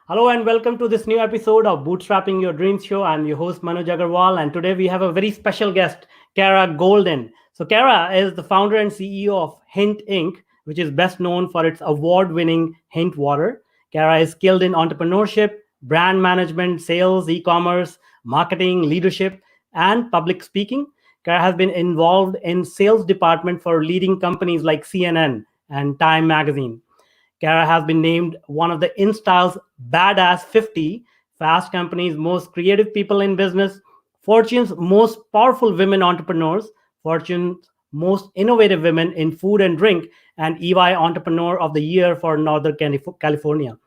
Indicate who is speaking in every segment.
Speaker 1: Hello and welcome to this new episode of Bootstrapping Your Dreams Show. I'm your host Manoj Agarwal, and today we have a very special guest, Kara Goldin. So, Kara is the founder and CEO of Hint Inc., which is best known for its award-winning Hint Water. Kara is skilled in entrepreneurship, brand management, sales, e-commerce, marketing, leadership, and public speaking. Kara has been involved in sales department for leading companies like CNN and Time Magazine. Kara has been named one of the InStyle's Badass 50 Fast Company's most creative people in business, Fortune's most powerful women entrepreneurs, Fortune's most innovative women in food and drink, and EY Entrepreneur of the Year for Northern California.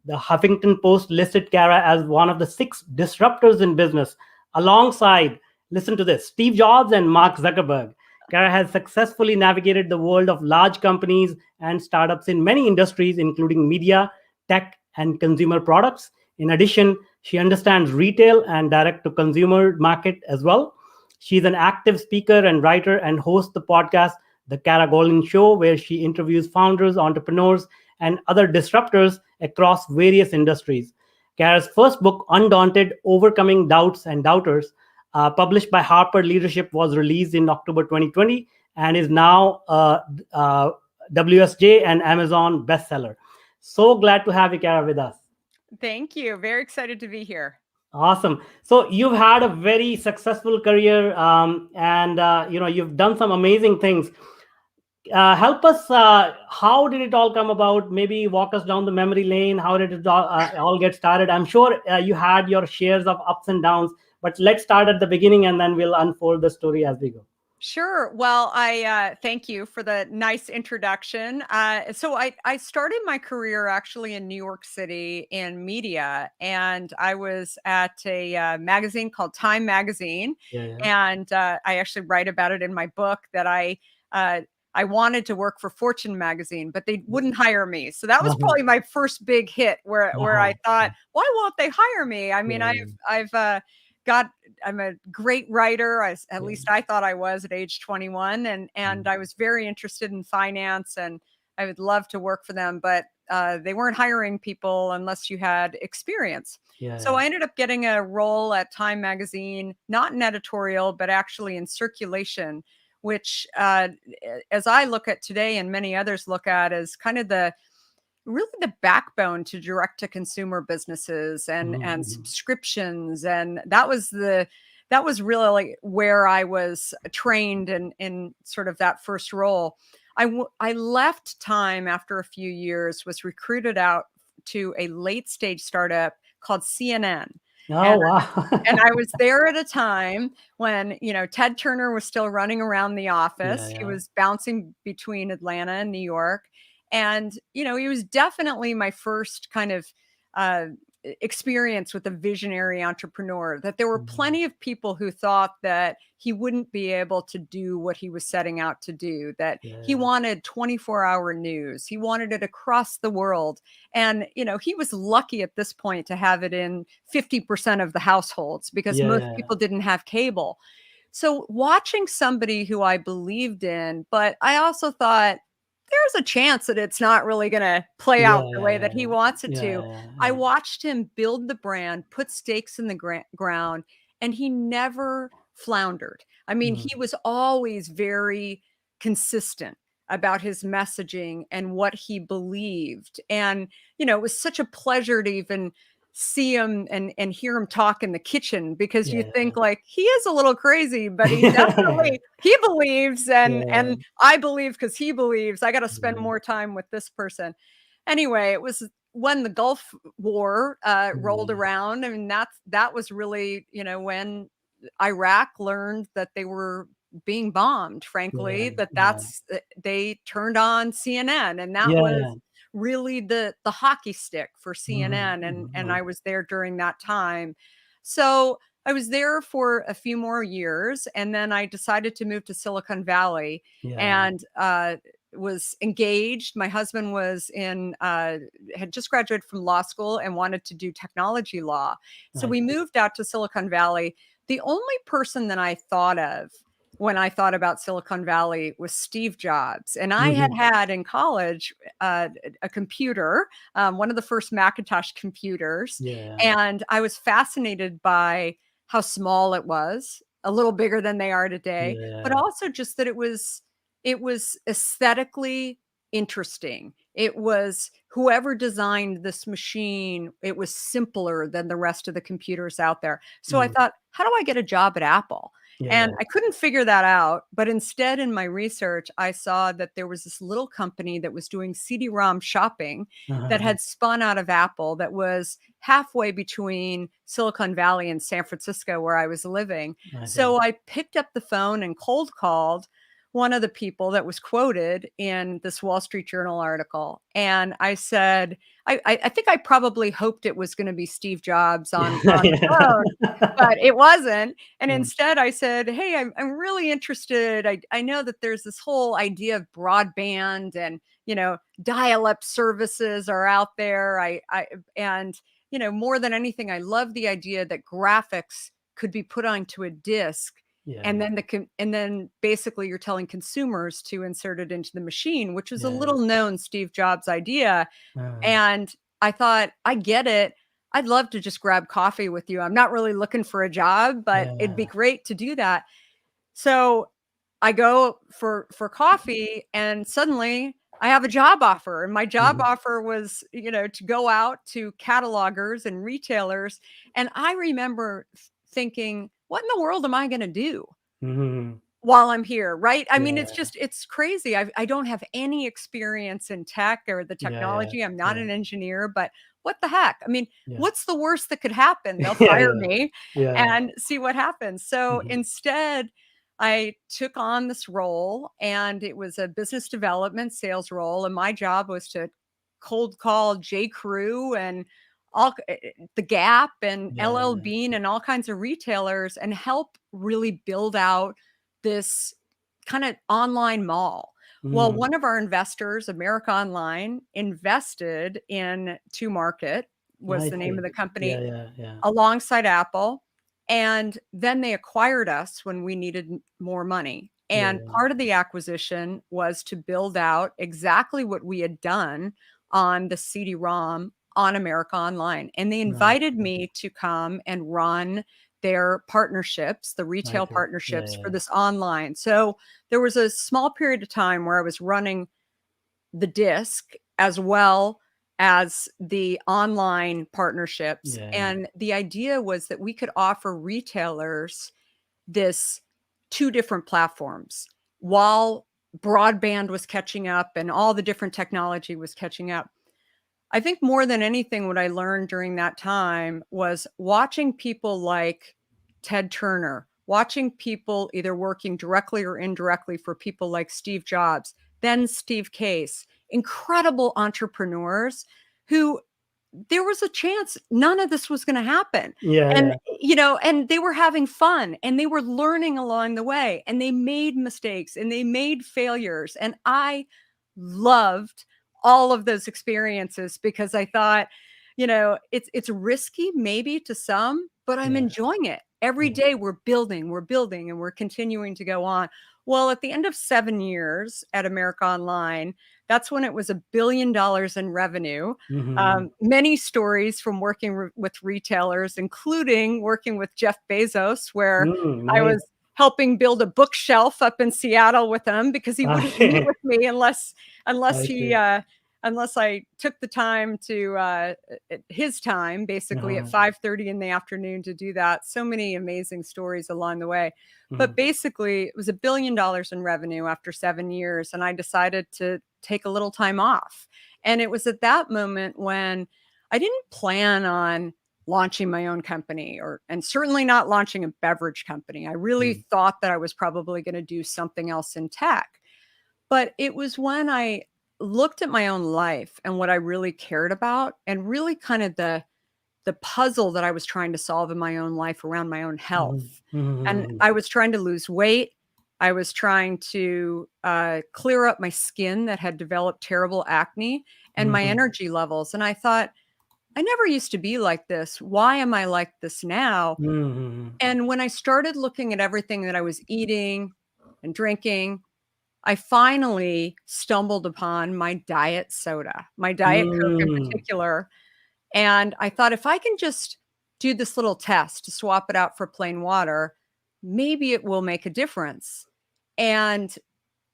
Speaker 1: The Huffington Post listed Kara as one of the six disruptors in business, alongside, listen to this, Steve Jobs and Mark Zuckerberg. Kara has successfully navigated the world of large companies and startups in many industries, including media, tech, and consumer products. In addition, she understands retail and direct to consumer market as well. She's an active speaker and writer and hosts the podcast, The Kara Goldin Show, where she interviews founders, entrepreneurs, and other disruptors across various industries. Kara's first book, Undaunted Overcoming Doubts and Doubters, published by Harper Leadership, was released in October 2020 and is now WSJ and Amazon bestseller. So glad to have you, Kara, with us.
Speaker 2: Thank you. Very excited to be here.
Speaker 1: Awesome. So you've had a very successful career, and you've done some amazing things. Help us. How did it all come about? Maybe walk us down the memory lane. How did it all get started? I'm sure you had your shares of ups and downs, but let's start at the beginning, and then we'll unfold the story as we go.
Speaker 2: Sure. Well, I thank you for the nice introduction. So I started my career actually in New York City in media, and I was at a magazine called Time Magazine,
Speaker 1: Yeah, yeah.
Speaker 2: and I actually write about it in my book that I wanted to work for Fortune magazine, but they wouldn't hire me. So that was
Speaker 1: Uh-huh.
Speaker 2: probably my first big hit where I
Speaker 1: Uh-huh.
Speaker 2: thought, why won't they hire me? I mean,
Speaker 1: Yeah,
Speaker 2: I've got I'm a great writer. At
Speaker 1: yeah,
Speaker 2: least I thought I was at age 21, and
Speaker 1: yeah.
Speaker 2: I was very interested in finance, and I would love to work for them, but they weren't hiring people unless you had experience.
Speaker 1: Yeah,
Speaker 2: So
Speaker 1: yeah.
Speaker 2: I ended up getting a role at Time Magazine, not in editorial, but actually in circulation, which, as I look at today and many others look at, as kind of the really the backbone to direct to consumer businesses and
Speaker 1: Mhm.
Speaker 2: subscriptions, and that was really like where I was trained in sort of that first role. I left Time after a few years, was recruited out to a late stage startup called CNN,
Speaker 1: Oh,
Speaker 2: and
Speaker 1: wow.
Speaker 2: I was there at a time when, Ted Turner was still running around the
Speaker 1: Yeah,
Speaker 2: office. He
Speaker 1: yeah.
Speaker 2: was bouncing between Atlanta and New York. And, he was definitely my first kind of uh, experience with a visionary entrepreneur, that there were
Speaker 1: Mhm.
Speaker 2: plenty of people who thought that he wouldn't be able to do what he was setting out to do, that
Speaker 1: Yeah,
Speaker 2: he
Speaker 1: yeah.
Speaker 2: wanted 24-hour news. He wanted it across the world. And, he was lucky at this point to have it in 50% of the households because
Speaker 1: Yeah,
Speaker 2: most
Speaker 1: yeah,
Speaker 2: people didn't have cable. So watching somebody who I believed in, but I also thought there's a chance that it's not really going to play
Speaker 1: yeah,
Speaker 2: out the
Speaker 1: yeah,
Speaker 2: way
Speaker 1: yeah,
Speaker 2: that he
Speaker 1: yeah,
Speaker 2: wants it
Speaker 1: yeah,
Speaker 2: to.
Speaker 1: yeah,
Speaker 2: I
Speaker 1: yeah.
Speaker 2: watched him build the brand, put stakes in the ground, and he never floundered. I mean, he
Speaker 1: Mm.
Speaker 2: was always very consistent about his messaging and what he believed. And, it was such a pleasure to even see him and hear him talk in the kitchen, because you
Speaker 1: Yeah,
Speaker 2: think like he is a little crazy, but he
Speaker 1: yeah.
Speaker 2: definitely he believes, and
Speaker 1: Yeah,
Speaker 2: and I believe because he believes. I got to spend
Speaker 1: yeah,
Speaker 2: more time with this person. Anyway, it was when the Gulf War rolled
Speaker 1: yeah,
Speaker 2: around. I mean, that was really, when Iraq learned that they were being bombed, frankly,
Speaker 1: yeah, yeah,
Speaker 2: they turned on CNN, and that
Speaker 1: yeah,
Speaker 2: was
Speaker 1: yeah.
Speaker 2: really the hockey stick for
Speaker 1: Mhm,
Speaker 2: CNN, and
Speaker 1: mhm.
Speaker 2: I was there during that time. So I was there for a few more years, and then I decided to move to Silicon Valley,
Speaker 1: Yeah, yeah.
Speaker 2: and was engaged. My husband had just graduated from law school and wanted to do technology law. So
Speaker 1: I
Speaker 2: we
Speaker 1: see.
Speaker 2: moved out to Silicon Valley. The only person that I thought of when I thought about Silicon Valley was Steve Jobs. And I
Speaker 1: Mhm.
Speaker 2: had in college a computer, one of the first Macintosh computers.
Speaker 1: Yeah.
Speaker 2: And I was fascinated by how small it was, a little bigger than they are today, but
Speaker 1: Yeah.
Speaker 2: also just that it was aesthetically interesting. It was whoever designed this machine, it was simpler than the rest of the computers out there. So I
Speaker 1: Mm.
Speaker 2: thought, how do I get a job at Apple?
Speaker 1: Yeah.
Speaker 2: And I couldn't figure that out. But instead, in my research, I saw that there was this little company that was doing CD-ROM shopping that
Speaker 1: Uh-huh.
Speaker 2: had spun out of Apple that was halfway between Silicon Valley and San Francisco, where I was living.
Speaker 1: I see.
Speaker 2: So I picked up the phone and cold called one of the people that was quoted in this Wall Street Journal article. And I said, I think I probably hoped it was going to be Steve Jobs on the
Speaker 1: Yeah.
Speaker 2: phone, but it wasn't. And
Speaker 1: Yeah.
Speaker 2: instead I said, hey, I'm really interested. I know that there's this whole idea of broadband and, dial-up services are out there. And, more than anything, I love the idea that graphics could be put onto a disc and
Speaker 1: Yeah.
Speaker 2: then basically you're telling consumers to insert it into the machine, which was a
Speaker 1: Yeah.
Speaker 2: little known Steve Jobs idea.
Speaker 1: Uh,
Speaker 2: And I thought, I get it. I'd love to just grab coffee with you. I'm not really looking for a job, but it'd be
Speaker 1: yeah.
Speaker 2: great to do that. So I go for coffee and suddenly I have a job offer. And my job
Speaker 1: Mhm.
Speaker 2: offer was, to go out to catalogers and retailers. And I remember thinking, what in the world am I going to do
Speaker 1: Mhm.
Speaker 2: while I'm here, right? I mean,
Speaker 1: Yeah.
Speaker 2: it's crazy. I don't have any experience in tech or the
Speaker 1: Yeah. Yeah.
Speaker 2: technology. I'm not
Speaker 1: Yeah.
Speaker 2: an engineer, but what the heck? I mean,
Speaker 1: Yeah.
Speaker 2: what's the worst that could happen? They'll
Speaker 1: Yeah.
Speaker 2: fire
Speaker 1: Yeah.
Speaker 2: me
Speaker 1: Yeah.
Speaker 2: and see what happens. So
Speaker 1: Mhm.
Speaker 2: instead, I took on this role and it was a business development sales role. And my job was to cold call J. Crew and the Gap and LL
Speaker 1: Yeah.
Speaker 2: Bean and all kinds of retailers and help really build out this kind of online mall. Well,
Speaker 1: Mm.
Speaker 2: one of our investors, America Online, invested in To Market was
Speaker 1: I
Speaker 2: the name of
Speaker 1: see.
Speaker 2: the
Speaker 1: Yeah.
Speaker 2: company
Speaker 1: Yeah. Yeah.
Speaker 2: alongside Apple. And then they acquired us when we needed more money. And
Speaker 1: Yeah.
Speaker 2: part of the acquisition was to build out exactly what we had done on the CD-ROM on America Online. And they
Speaker 1: Nice.
Speaker 2: invited me to come and run their partnerships, the
Speaker 1: I
Speaker 2: retail
Speaker 1: see. Yeah.
Speaker 2: partnerships for
Speaker 1: Yeah.
Speaker 2: this online. So there was a small period of time where I was running the disc as well as the online partnerships.
Speaker 1: Yeah.
Speaker 2: And the idea was that we could offer retailers this two different platforms while broadband was catching up and all the different technology was catching up. I think more than anything, what I learned during that time was watching people like Ted Turner, watching people either working directly or indirectly for people like Steve Jobs, then Steve Case, incredible entrepreneurs who there was a chance none of this was going to happen.
Speaker 1: Yeah.
Speaker 2: And,
Speaker 1: Yeah.
Speaker 2: and they were having fun and they were learning along the way and they made mistakes and they made failures. And I loved all of those experiences because I thought, it's risky maybe to some, but I'm
Speaker 1: Yeah.
Speaker 2: enjoying it. Every
Speaker 1: Yeah.
Speaker 2: day we're building, and we're continuing to go on. Well, at the end of 7 years at America Online, that's when it was $1 billion in revenue.
Speaker 1: Mhm.
Speaker 2: Many stories from working with retailers, including working with Jeff Bezos, where
Speaker 1: Mm,
Speaker 2: I
Speaker 1: nice.
Speaker 2: was helping build a bookshelf up in Seattle with him because he wouldn't meet
Speaker 1: Okay.
Speaker 2: with me unless
Speaker 1: I
Speaker 2: he
Speaker 1: see.
Speaker 2: unless I took the time to at his time, basically at
Speaker 1: Uh-huh.
Speaker 2: 5:30 in the afternoon to do that. So many amazing stories along the way. But
Speaker 1: Mhm.
Speaker 2: basically, it was $1 billion in revenue after 7 years, and I decided to take a little time off. And it was at that moment when I didn't plan on launching my own company and certainly not launching a beverage company. I really
Speaker 1: Mm.
Speaker 2: thought that I was probably going to do something else in tech. But it was when I looked at my own life and what I really cared about and really kind of the puzzle that I was trying to solve in my own life around my own
Speaker 1: Mhm.
Speaker 2: health. And
Speaker 1: Mhm.
Speaker 2: I was trying to lose weight. I was trying to clear up my skin that had developed terrible acne and my
Speaker 1: Mhm.
Speaker 2: energy levels. And I thought, I never used to be like this. Why am I like this now?
Speaker 1: Mhm.
Speaker 2: And when I started looking at everything that I was eating, and drinking, I finally stumbled upon my diet soda, my Diet Coke in particular. And I thought, if I can just do this little test to swap it out for plain water, maybe it will make a difference. And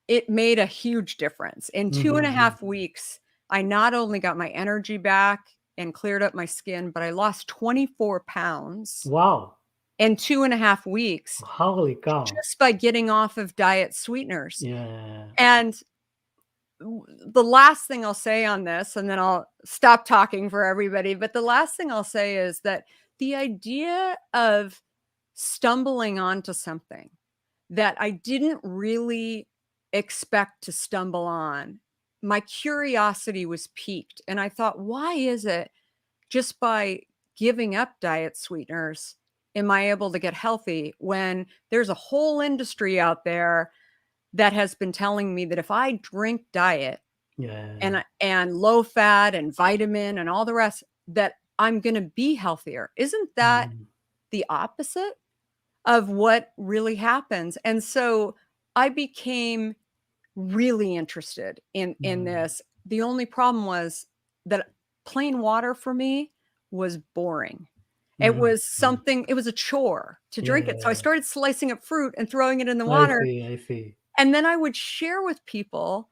Speaker 2: it made a huge difference. In 2.5 weeks, I not only got my energy back and cleared up my skin, but I lost 24 pounds
Speaker 1: Wow.
Speaker 2: in 2.5 weeks
Speaker 1: Holy cow.
Speaker 2: just by getting off of diet sweeteners.
Speaker 1: Yeah.
Speaker 2: And the last thing I'll say on this, and then I'll stop talking for everybody, but the last thing I'll say is that the idea of stumbling onto something that I didn't really expect to stumble on, my curiosity was piqued. And I thought, why is it just by giving up diet sweeteners, am I able to get healthy when there's a whole industry out there that has been telling me that if I drink diet and low fat and vitamin and all the rest, that I'm going to be healthier? Isn't that the opposite of what really happens? And so I became really interested in this. The only problem was that plain water for me was boring. It was something, it was a chore to drink it. So I started slicing up fruit and throwing it in the water.
Speaker 1: I see.
Speaker 2: And then I would share with people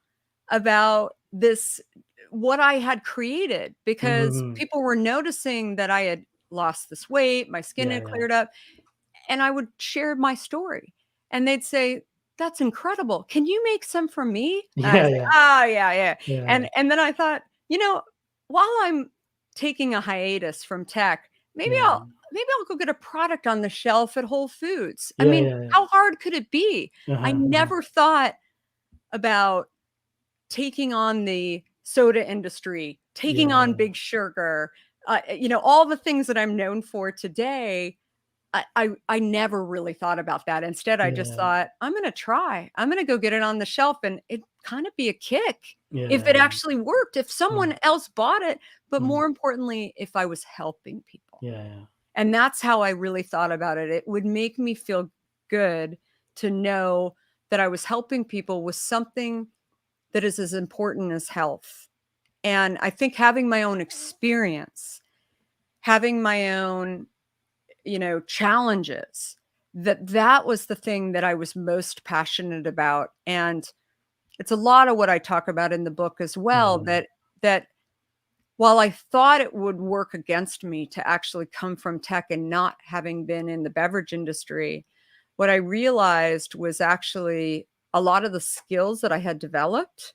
Speaker 2: about this, what I had created, because people were noticing that I had lost this weight, my skin had cleared up, and I would share my story. And they'd say, "That's incredible. Can you make some for me?" And I say, "Oh, yeah. And then I thought, while I'm taking a hiatus from tech, maybe I'll go get a product on the shelf at Whole Foods. I mean, how hard could it be?" I never thought about taking on the soda industry, taking on Big Sugar, all the things that I'm known for today. I never really thought about that. Instead, I just thought, I'm going to try. I'm going to go get it on the shelf, and it kind of be a kick if it actually worked, if someone else bought it, but more importantly, if I was helping people. And that's how I really thought about it. It would make me feel good to know that I was helping people with something that is as important as health. And I think having my own experience, having my own challenges, that was the thing that I was most passionate about. And it's a lot of what I talk about in the book as well, that while I thought it would work against me to actually come from tech and not having been in the beverage industry, what I realized was actually a lot of the skills that I had developed,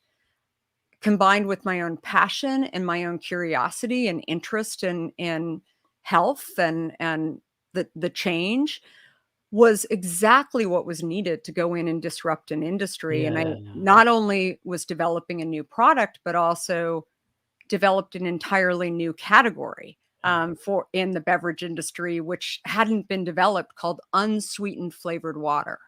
Speaker 2: combined with my own passion and my own curiosity and interest in health and the change, was exactly what was needed to go in and disrupt an industry. And I not only was developing a new product, but also developed an entirely new category in the beverage industry, which hadn't been developed, called unsweetened flavored water.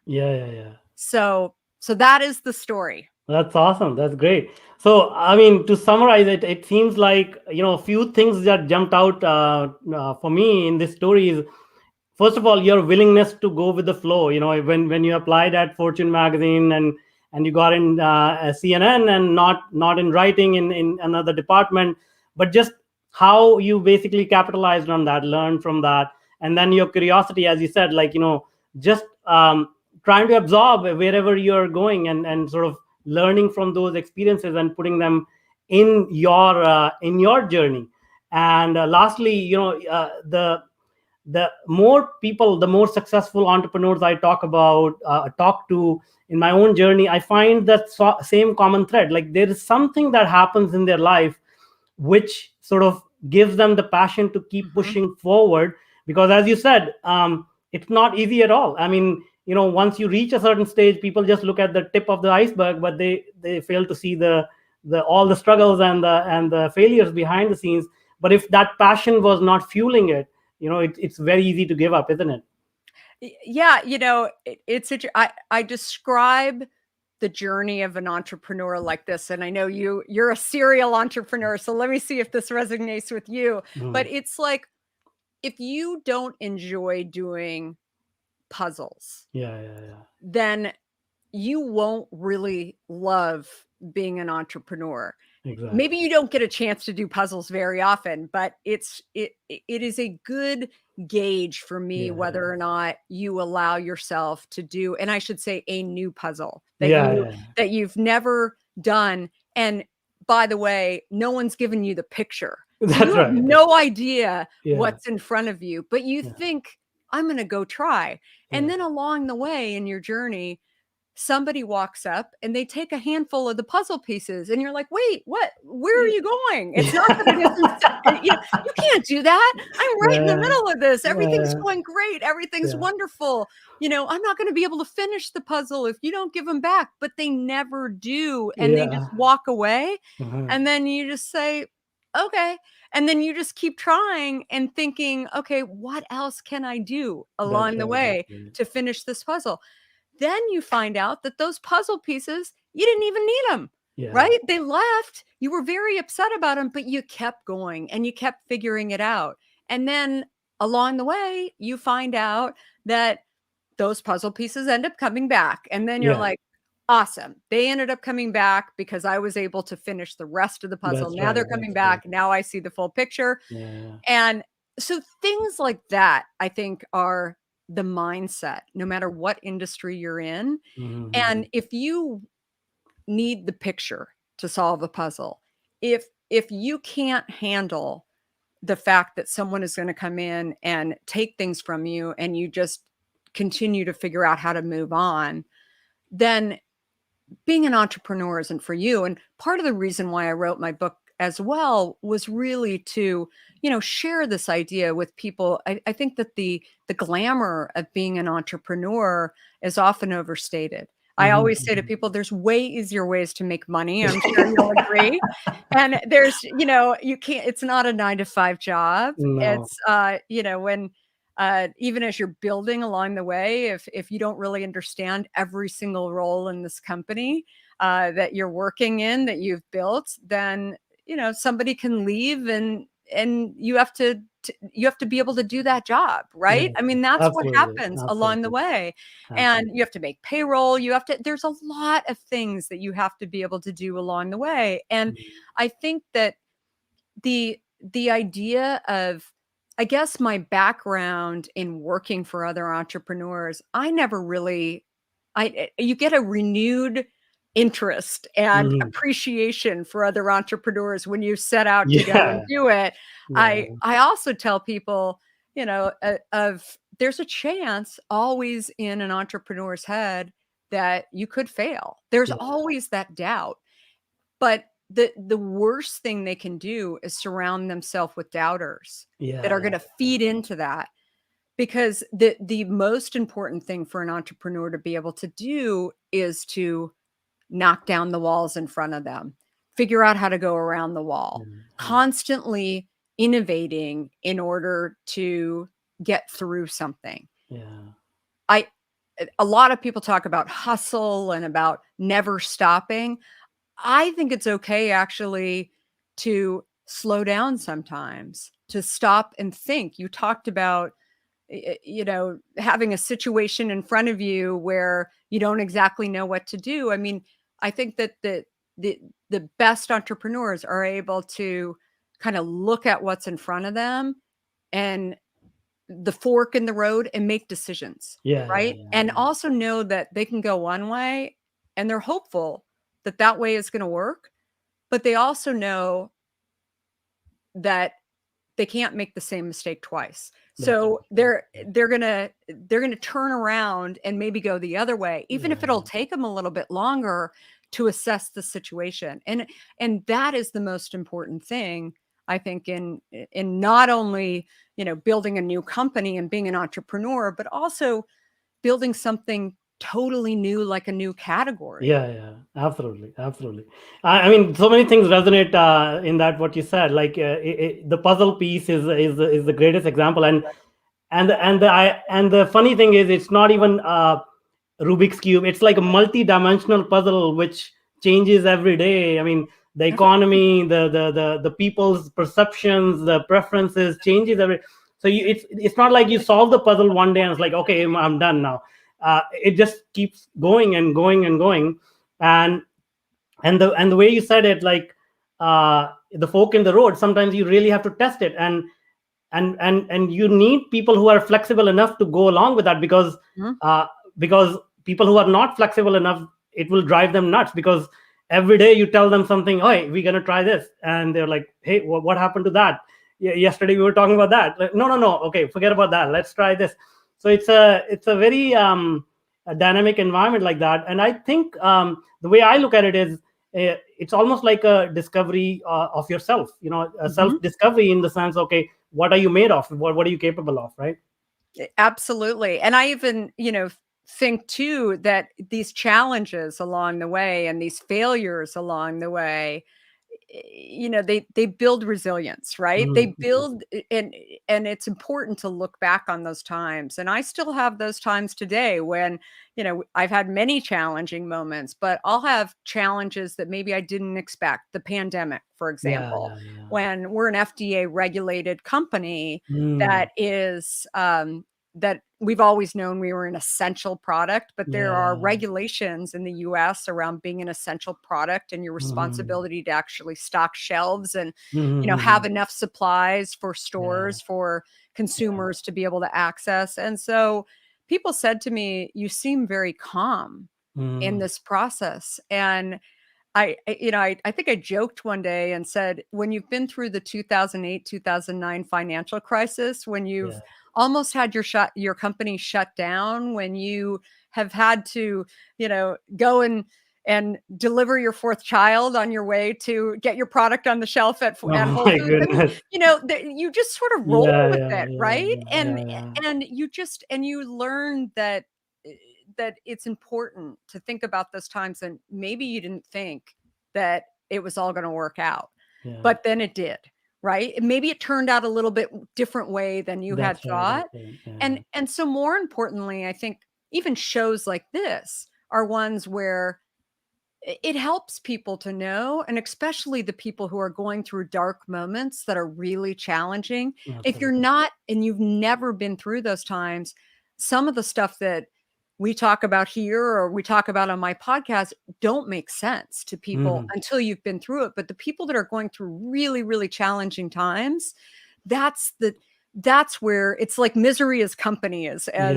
Speaker 2: So that is the story.
Speaker 1: That's awesome. That's great. So, I mean, to summarize it, it seems like, a few things that jumped out for me in this story is, first of all, your willingness to go with the flow. When you applied at Fortune magazine and you got in CNN and not in writing in another department, but just how you basically capitalized on that, learned from that, and then your curiosity, as you said, just trying to absorb wherever you're going and sort of learning from those experiences and putting them in your journey. And lastly, the more people, the more successful entrepreneurs I talk to in my own journey, I find that same common thread. Like, there is something that happens in their life which sort of gives them the passion to keep pushing forward. Because, as you said, it's not easy at all. I mean, once you reach a certain stage, people just look at the tip of the iceberg, but they fail to see all the struggles and the failures behind the scenes. But if that passion was not fueling it, it's very easy to give up, isn't it?
Speaker 2: Yeah, I describe the journey of an entrepreneur like this, and I know you're a serial entrepreneur, so let me see if this resonates with you. But it's like, if you don't enjoy doing puzzles, then you won't really love being an entrepreneur.
Speaker 1: Exactly.
Speaker 2: Maybe you don't get a chance to do puzzles very often, but it is a good gauge for me whether or not you allow yourself to do, and I should say, a new puzzle that that you've never done. And by the way, no one's given you the picture. So
Speaker 1: That's
Speaker 2: you have
Speaker 1: right.
Speaker 2: no idea
Speaker 1: Yeah.
Speaker 2: what's in front of you, but you think, I'm going to go try. And then along the way in your journey, somebody walks up and they take a handful of the puzzle pieces and you're like, wait, what, where are you going? It's not that it isn't, you can't do that. I'm right in the middle of this. Everything's going great. Everything's wonderful. I'm not going to be able to finish the puzzle if you don't give them back, but they never do. And they just walk away. And then you just say, okay. And then you just keep trying and thinking, okay, what else can I do along the way to finish this puzzle? Then you find out that those puzzle pieces, you didn't even need them, right? They left. You were very upset about them, but you kept going and you kept figuring it out. And then along the way, you find out that those puzzle pieces end up coming back. And then you're like, awesome. They ended up coming back because I was able to finish the rest of the puzzle. Now they're coming back. Now I see the full picture. And so things like that, I think, are the mindset, no matter what industry you're in. And if you need the picture to solve a puzzle, if you can't handle the fact that someone is going to come in and take things from you and you just continue to figure out how to move on, then being an entrepreneur isn't for you. And part of the reason why I wrote my book as well was really to, share this idea with people. I think that the glamour of being an entrepreneur is often overstated. I always say to people, there's way easier ways to make money. I'm sure you'll agree. And there's, you can't, it's not a 9-to-5 job.
Speaker 1: No.
Speaker 2: It's, when, even as you're building along the way, if you don't really understand every single role in this company that you're working in, that you've built, then somebody can leave and you have to be able to do that job, right? I mean, that's what happens along the way. And you have to make payroll. There's a lot of things that you have to be able to do along the way. And I think that the idea of, I guess, my background in working for other entrepreneurs, I never really, you get a renewed interest and appreciation for other entrepreneurs when you set out to go and do it. I also tell people, there's a chance always in an entrepreneur's head that you could fail. There's always that doubt. But the worst thing they can do is surround themselves with doubters that are going to feed into that. Because the most important thing for an entrepreneur to be able to do is to knock down the walls in front of them, figure out how to go around the wall, constantly innovating in order to get through something. A lot of people talk about hustle and about never stopping. I think it's okay actually to slow down sometimes, to stop and think. You talked about, having a situation in front of you where you don't exactly know what to do. I mean, I think that the best entrepreneurs are able to kind of look at what's in front of them and the fork in the road and make decisions, right? And also know that they can go one way and they're hopeful that that way is going to work, but they also know that they can't make the same mistake twice. So they're going to turn around and maybe go the other way, even if it'll take them a little bit longer to assess the situation. And that is the most important thing, I think, in not only, building a new company and being an entrepreneur, but also building something totally new, like a new category.
Speaker 1: Absolutely. I mean, so many things resonate in that what you said. Like the puzzle piece is the greatest example, and the funny thing is, it's not even Rubik's cube. It's like a multi-dimensional puzzle which changes every day. I mean, the economy, the people's perceptions, the preferences changes every. So it's not like you solve the puzzle one day and it's like, okay, I'm done now. it just keeps going and going and going. And the way you said it, like the fork in the road, sometimes you really have to test it, and you need people who are flexible enough to go along with that,
Speaker 2: Mhm.
Speaker 1: uh, because people who are not flexible enough, it will drive them nuts, because every day you tell them something, oh, we're going to try this, and they're like, hey, what happened to that? Yesterday we were talking about that. Like, no, okay, forget about that, let's try this. So it's a very a dynamic environment like that. And I think the way I look at it is, it's almost like a discovery of yourself, a self
Speaker 2: Mhm.
Speaker 1: discovery, in the sense, okay, what are you made of, what are you capable of, right?
Speaker 2: Absolutely. And I even, think too that these challenges along the way and these failures along the way, they build resilience, right? They
Speaker 1: Yes.
Speaker 2: build and it's important to look back on those times. And I still have those times today when, I've had many challenging moments, but I'll have challenges that maybe I didn't expect. The pandemic, for
Speaker 1: Yeah,
Speaker 2: example,
Speaker 1: yeah, yeah.
Speaker 2: when we're an FDA regulated company
Speaker 1: Mm,
Speaker 2: that is that we've always known we were an essential product, but there are
Speaker 1: yeah.
Speaker 2: regulations in the US around being an essential product and your
Speaker 1: Mhm.
Speaker 2: responsibility to actually stock shelves and, have
Speaker 1: Mhm.
Speaker 2: enough supplies for
Speaker 1: Yeah,
Speaker 2: stores for
Speaker 1: yeah.
Speaker 2: consumers to be able to access. And so people said to me, "You seem very calm in
Speaker 1: Mm,
Speaker 2: this process." And I think I joked one day and said, when you've been through the 2008, 2009 financial crisis, when
Speaker 1: yeah.
Speaker 2: you've almost had your company shut down, when you have had to, go and deliver your fourth child on your way to get your product on the shelf at
Speaker 1: Oh
Speaker 2: Whole
Speaker 1: my
Speaker 2: Foods. I mean,
Speaker 1: goodness.
Speaker 2: you just sort of roll
Speaker 1: Yeah,
Speaker 2: with
Speaker 1: yeah,
Speaker 2: it,
Speaker 1: yeah,
Speaker 2: right?
Speaker 1: yeah,
Speaker 2: And
Speaker 1: yeah, yeah.
Speaker 2: you learn that eh, that it's important to think about those times, and maybe you didn't think that it was all gonna work out,
Speaker 1: Yeah.
Speaker 2: but then it did, right? Maybe it turned out a little bit different way than you had
Speaker 1: That's right. That's
Speaker 2: thought,
Speaker 1: right. Yeah.
Speaker 2: and so more importantly, I think even shows like this are ones where it helps people to know, and especially the people who are going through dark moments that are really challenging. If you're
Speaker 1: Absolutely.
Speaker 2: not and you've never been through those times, some of the stuff that we talk about here or we talk about on my podcast don't make sense to people
Speaker 1: Mhm.
Speaker 2: until you've been through it. But the people that are going through really, really challenging times, that's the that's where it's like misery is company, as
Speaker 1: Yeah,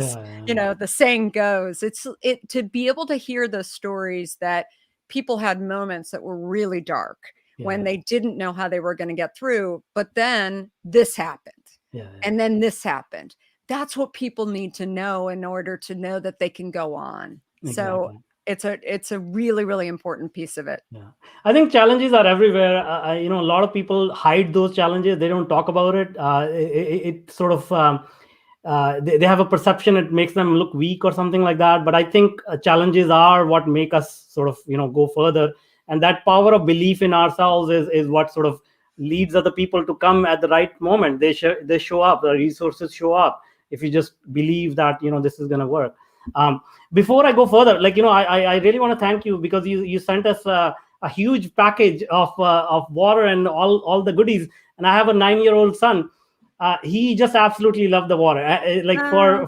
Speaker 1: yeah,
Speaker 2: the saying goes. It to be able to hear those stories that people had moments that were really dark when
Speaker 1: yeah,
Speaker 2: they didn't know how they were going to get through, but then this happened.
Speaker 1: yeah, yeah.
Speaker 2: And then this happened. That's what people need to know in order to know that they can go on. So
Speaker 1: Exactly.
Speaker 2: it's a really, really important piece of it.
Speaker 1: Yeah, I think challenges are everywhere. A lot of people hide those challenges. They don't talk about it. It sort of they have a perception, it makes them look weak or something like that. But I think challenges are what make us sort of go further. And that power of belief in ourselves is what sort of leads other people to come at the right moment. They show up. The resources show up if you just believe that this is going to work. Um, Before I go further, like I really want to thank you, because you sent us a huge package of water and all the goodies. And I have a 9-year-old son. He just absolutely loved the water. Like
Speaker 2: Oh,
Speaker 1: for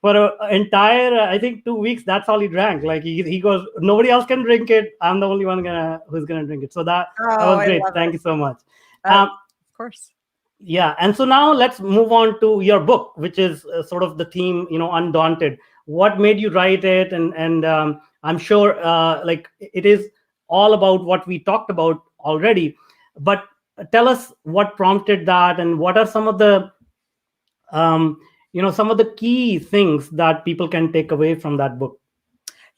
Speaker 1: for an entire I think 2 weeks, that's all he drank. Like he goes, nobody else can drink it, I'm the only one who's gonna drink it. So that
Speaker 2: oh,
Speaker 1: was
Speaker 2: I
Speaker 1: great.
Speaker 2: love
Speaker 1: Thank
Speaker 2: it.
Speaker 1: you so much.
Speaker 2: Of
Speaker 1: um,
Speaker 2: course.
Speaker 1: yeah, and so now let's move on to your book, which is sort of the theme, Undaunted. What made you write it? And I'm sure like it is all about what we talked about already, but tell us what prompted that, and what are um, some of the key things that people can take away from that book.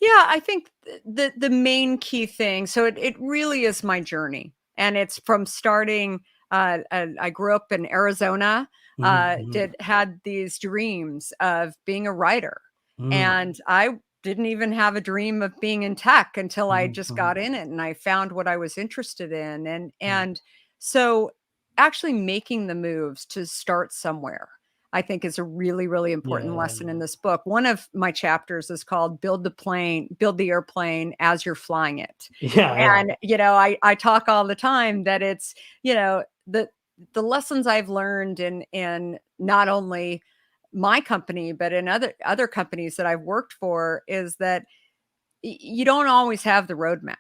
Speaker 2: Yeah, I think the main key thing, so it really is my journey, and it's from starting. I grew up in Arizona.
Speaker 1: Mhm,
Speaker 2: Did had these dreams of being a writer,
Speaker 1: mhm,
Speaker 2: and I didn't even have a dream of being in tech until I
Speaker 1: mhm,
Speaker 2: just
Speaker 1: mhm,
Speaker 2: got in it and I found what I was interested in, and
Speaker 1: mhm.
Speaker 2: and so actually making the moves to start somewhere, I think, is a really, really
Speaker 1: Yeah,
Speaker 2: important
Speaker 1: yeah,
Speaker 2: lesson in this book. One of my chapters is called Build the Airplane as You're Flying It.
Speaker 1: yeah, yeah,
Speaker 2: And, I talk all the time that it's, the lessons I've learned in not only my company, but in other companies that I've worked for, is that you don't always have the roadmap.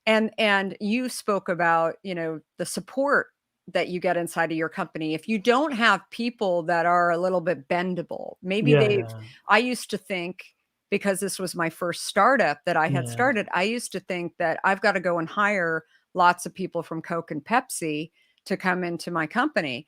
Speaker 2: And you spoke about, the support that you get inside of your company. If you don't have people that are a little bit bendable, maybe
Speaker 1: Yeah.
Speaker 2: I used to think, because this was my first startup that I had
Speaker 1: Yeah.
Speaker 2: started, I used to think that I've got to go and hire lots of people from Coke and Pepsi to come into my company.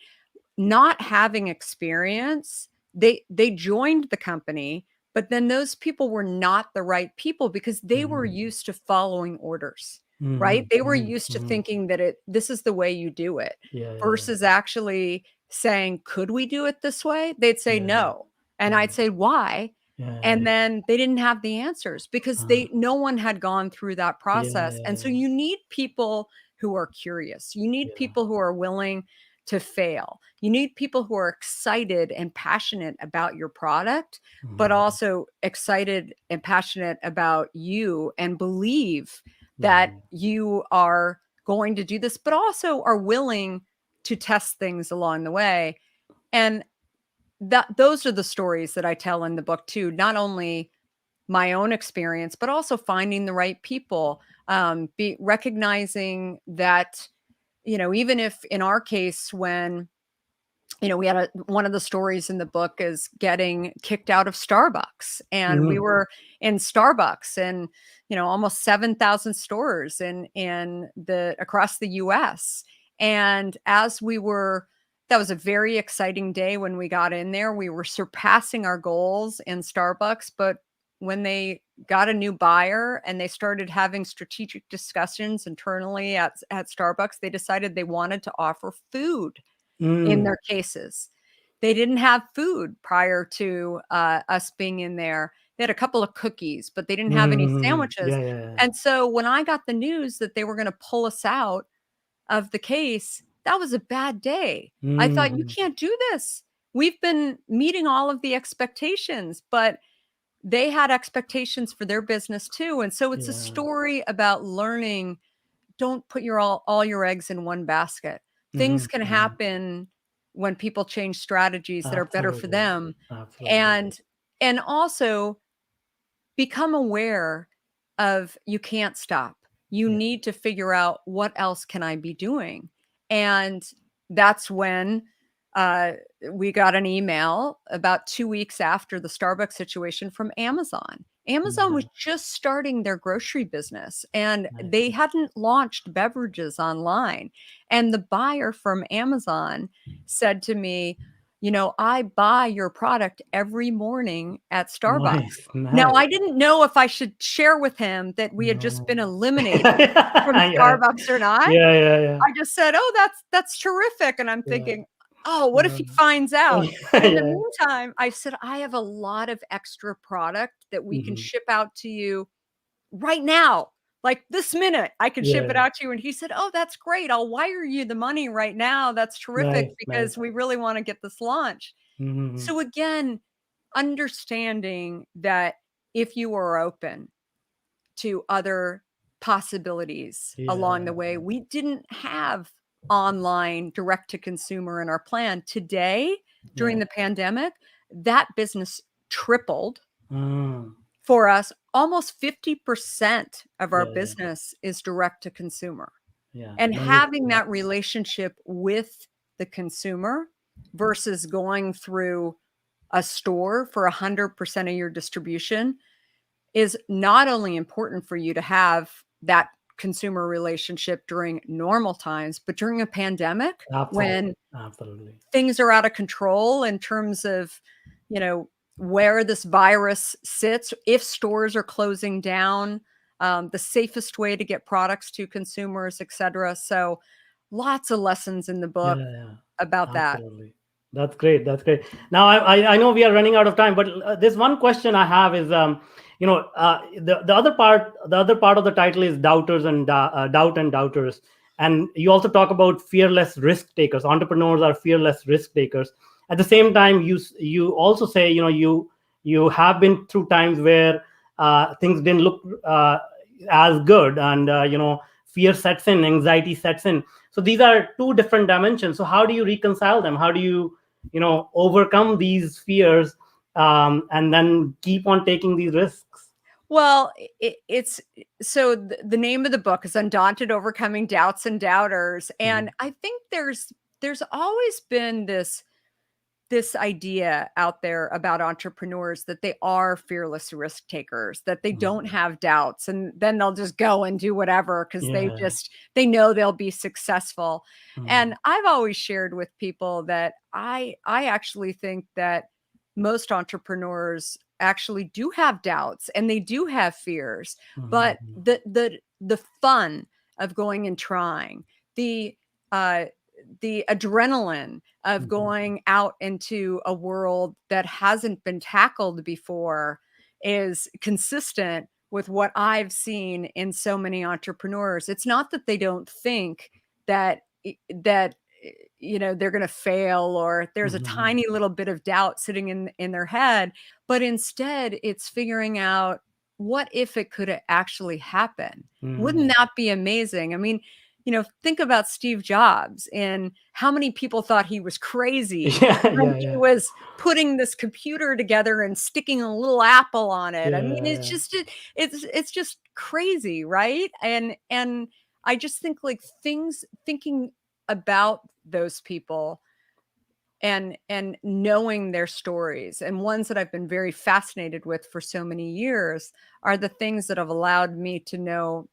Speaker 2: Not having experience, they joined the company, but then those people were not the right people because they were used to following orders, right? They were used to thinking that this is the way you do it,
Speaker 1: Yeah.
Speaker 2: versus actually saying, could we do it this way? They'd say no. And I'd say, why? And then they didn't have the answers because no one had gone through that process. And so you need people who are curious. You need people who are willing to fail. You need people who are excited and passionate about your product, but also excited and passionate about you and believe that you are going to do this, but also are willing to test things along the way. And those are the stories that I tell in the book too, not only my own experience, but also finding the right people, recognizing that, even if in our case, when we had one of the stories in the book is getting kicked out of Starbucks, and we were in Starbucks and almost 7,000 stores in the across the US. And that was a very exciting day when we got in there. We were surpassing our goals in Starbucks, but when they got a new buyer and they started having strategic discussions internally at Starbucks, they decided they wanted to offer food in their cases. They didn't have food prior to us being in there. They had a couple of cookies, but they didn't have any sandwiches. And so when I got the news that they were going to pull us out of the case, that was a bad day. I thought, you can't do this. We've been meeting all of the expectations, but they had expectations for their business too. And so it's a story about learning. Don't put all your eggs in one basket. Things can happen when people change strategies that are better for them. And also become aware of, you can't stop. You need to figure out, what else can I be doing? And that's when we got an email about 2 weeks after the Starbucks situation from Amazon. Amazon was just starting their grocery business, and they hadn't launched beverages online. And the buyer from Amazon said to me, I buy your product every morning at Starbucks. Now, I didn't know if I should share with him that we had just been eliminated from Starbucks or not. I just said, oh, that's terrific. And I'm thinking, oh, what if he finds out? In the meantime, I said, I have a lot of extra product that we can ship out to you right now. Like this minute, I can ship it out to you. And he said, oh, that's great. I'll wire you the money right now. That's terrific, because we really want to get this launch. So again, understanding that if you are open to other possibilities along the way, we didn't have online direct to consumer in our plan. Today, during the pandemic, that business tripled for us. Almost 50% of our business is direct to consumer. And having that relationship with the consumer versus going through a store for 100% of your distribution is not only important for you to have that consumer relationship during normal times, but during a pandemic, when things are out of control in terms of, where this virus sits, if stores are closing down, the safest way to get products to consumers, et cetera. So lots of lessons in the book about that.
Speaker 1: That's great. That's great. Now, I know we are running out of time, but this one question I have is, the other part of the title is doubters and doubt and doubters. And you also talk about fearless risk takers. Entrepreneurs are fearless risk takers. At the same time, you also say, you have been through times where things didn't look as good, and fear sets in, anxiety sets in. So these are two different dimensions. So how do you reconcile them? How do you overcome these fears, and then keep on taking these risks?
Speaker 2: Well, it's so the name of the book is Undaunted: Overcoming Doubts and Doubters. And I think there's always been this idea out there about entrepreneurs that they are fearless risk takers, that they don't have doubts, and then they'll just go and do whatever because
Speaker 1: Yeah.
Speaker 2: they know they'll be successful.
Speaker 1: Mm.
Speaker 2: And I've always shared with people that I actually think that most entrepreneurs actually do have doubts and they do have fears, but
Speaker 1: Mhm.
Speaker 2: the fun of going and trying, the uh the adrenaline of
Speaker 1: Mhm.
Speaker 2: going out into a world that hasn't been tackled before is consistent with what I've seen in so many entrepreneurs. It's not that they don't think that that they're going to fail, or there's a
Speaker 1: Mhm.
Speaker 2: tiny little bit of doubt sitting in their head, but instead it's figuring out, what if it could actually happen? Wouldn't
Speaker 1: Mhm.
Speaker 2: that be amazing? I mean, think about Steve Jobs and how many people thought he was crazy
Speaker 1: Yeah,
Speaker 2: when
Speaker 1: yeah,
Speaker 2: he
Speaker 1: yeah,
Speaker 2: was putting this computer together and sticking a little apple on it. I
Speaker 1: yeah,
Speaker 2: mean,
Speaker 1: yeah,
Speaker 2: it's just crazy, right? And I just think, like, thinking about those people and knowing their stories, and ones that I've been very fascinated with for so many years, are the things that have allowed me to know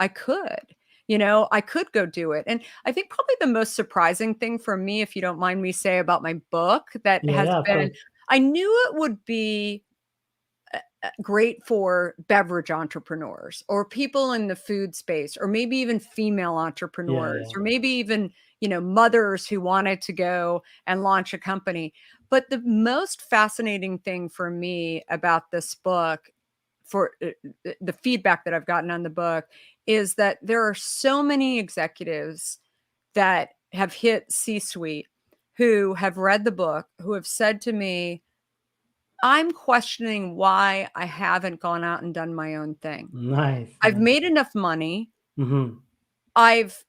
Speaker 2: I could. I could go do it. And I think probably the most surprising thing for me, if you don't mind me say, about my book that
Speaker 1: yeah,
Speaker 2: has
Speaker 1: yeah, of
Speaker 2: been,
Speaker 1: course.
Speaker 2: I knew it would be great for beverage entrepreneurs or people in the food space, or maybe even female
Speaker 1: Yeah,
Speaker 2: entrepreneurs,
Speaker 1: yeah.
Speaker 2: or maybe even, mothers who wanted to go and launch a company. But the most fascinating thing for me about this book, for the feedback that I've gotten on the book, is that there are so many executives that have hit C-suite who have read the book, who have said to me, I'm questioning why I haven't gone out and done my own thing.
Speaker 1: Nice,
Speaker 2: I've
Speaker 1: nice.
Speaker 2: made enough money.
Speaker 1: Mhm.
Speaker 2: I've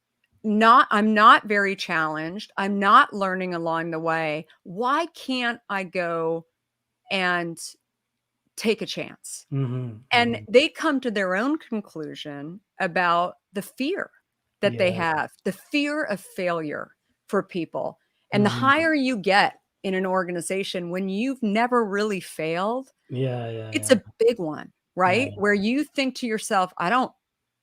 Speaker 2: I'm not very challenged. I'm not learning along the way. Why can't I go and take a chance?
Speaker 1: Mhm.
Speaker 2: And
Speaker 1: Mhm.
Speaker 2: they come to their own conclusion about the fear that they
Speaker 1: Yeah.
Speaker 2: have, the fear of failure for people. And the
Speaker 1: Mhm.
Speaker 2: higher you get in an organization when you've never really failed,
Speaker 1: Yeah, yeah,
Speaker 2: it's
Speaker 1: yeah.
Speaker 2: a big one, right?
Speaker 1: Yeah.
Speaker 2: Where you think to yourself, I don't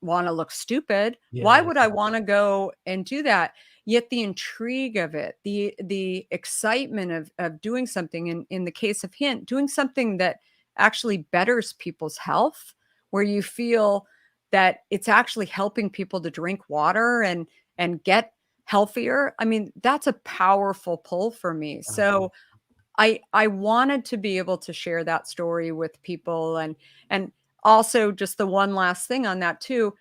Speaker 2: wanna look stupid. Why
Speaker 1: Yeah.
Speaker 2: would I wanna go and do that? Yet the intrigue of it, the excitement of doing something, in the case of Hint, doing something that actually betters people's health, where you feel that it's actually helping people to drink water and get healthier. I mean, that's a powerful pull for me.
Speaker 1: Uh-huh.
Speaker 2: So I wanted to be able to share that story with people. And also, just the one last thing on that too,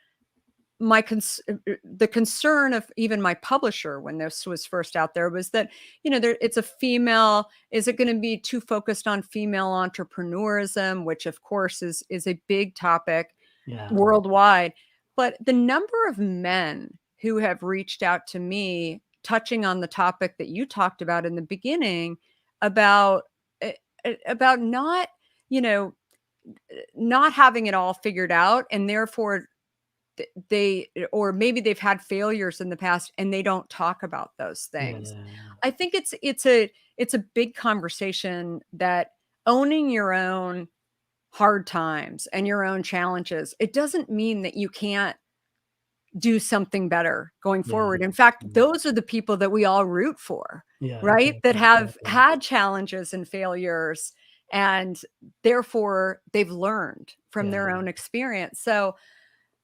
Speaker 2: the concern of even my publisher when this was first out there was that, it's a female, is it going to be too focused on female entrepreneurism, which of course is a big topic
Speaker 1: Yeah.
Speaker 2: worldwide. But the number of men who have reached out to me, touching on the topic that you talked about in the beginning, about about not, you know, not having it all figured out, and therefore they, or maybe they've had failures in the past and they don't talk about those
Speaker 1: Yeah.
Speaker 2: things.
Speaker 1: Yeah.
Speaker 2: I think it's a big conversation, that owning your own hard times and your own challenges, it doesn't mean that you can't do something better going
Speaker 1: Yeah.
Speaker 2: forward. In fact,
Speaker 1: Mm.
Speaker 2: those are the people that we all root for,
Speaker 1: Yeah.
Speaker 2: right? That
Speaker 1: Exactly.
Speaker 2: have
Speaker 1: Exactly.
Speaker 2: had challenges and failures, and therefore they've learned from
Speaker 1: Yeah.
Speaker 2: their own experience. So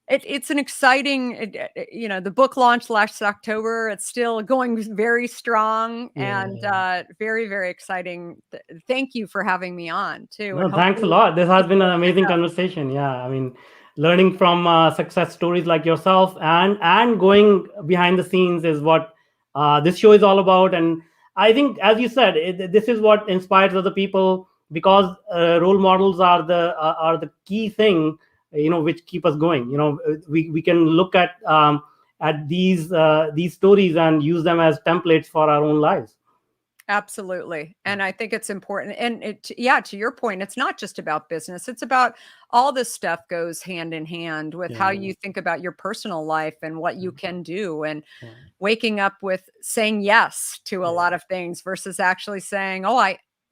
Speaker 2: it's an exciting, the book launched last October. It's still going very strong, and
Speaker 1: Yeah.
Speaker 2: very, very exciting. Thank you for having me on too. And
Speaker 1: No, thanks a
Speaker 2: hopefully
Speaker 1: lot. This has been
Speaker 2: people
Speaker 1: an
Speaker 2: will check
Speaker 1: amazing
Speaker 2: out.
Speaker 1: conversation. Yeah, I mean, learning from success stories like yourself, and going behind the scenes is what this show is all about. And I think, as you said, this is what inspires other people, because role models are the key thing, which keep us going. We can look at these stories and use them as templates for our own lives.
Speaker 2: Absolutely. And I think it's important. And to your point, it's not just about business. It's about all this stuff goes hand in hand with how
Speaker 1: Yeah.
Speaker 2: you think about your personal life and what you can do. And
Speaker 1: Yeah.
Speaker 2: waking up with saying yes to a
Speaker 1: Yeah.
Speaker 2: lot of things versus actually saying, oh,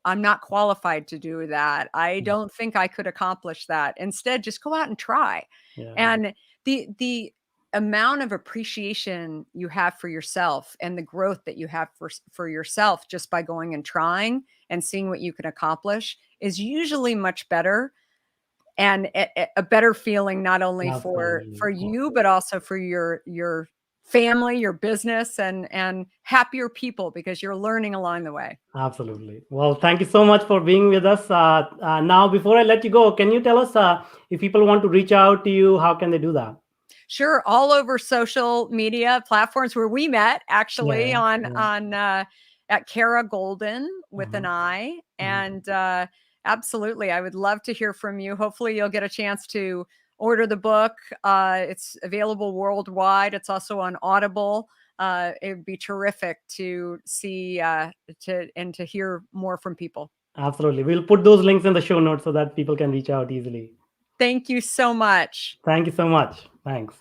Speaker 2: I'm not qualified to do that. I don't think I could accomplish that. Instead, just go out and try.
Speaker 1: Yeah.
Speaker 2: And the amount of appreciation you have for yourself and the growth that you have for yourself just by going and trying and seeing what you can accomplish is usually much better, and a better feeling not only for
Speaker 1: Absolutely.
Speaker 2: you but also for your family, your business, and happier people because you're learning along the way.
Speaker 1: Absolutely. Well, thank you so much for being with us. Now, before I let you go, can you tell us if people want to reach out to you, how can they do that?
Speaker 2: Sure, all over social media platforms where we met actually
Speaker 1: Yeah.
Speaker 2: on at Kara Goldin with an
Speaker 1: Uh-huh.
Speaker 2: I.
Speaker 1: Mhm.
Speaker 2: And absolutely, I would love to hear from you. Hopefully you'll get a chance to order the book. It's available worldwide. It's also on Audible. It would be terrific to see to hear more from people.
Speaker 1: Absolutely. We'll put those links in the show notes so that people can reach out easily.
Speaker 2: Thank you so much.
Speaker 1: Thank you so much. Thanks.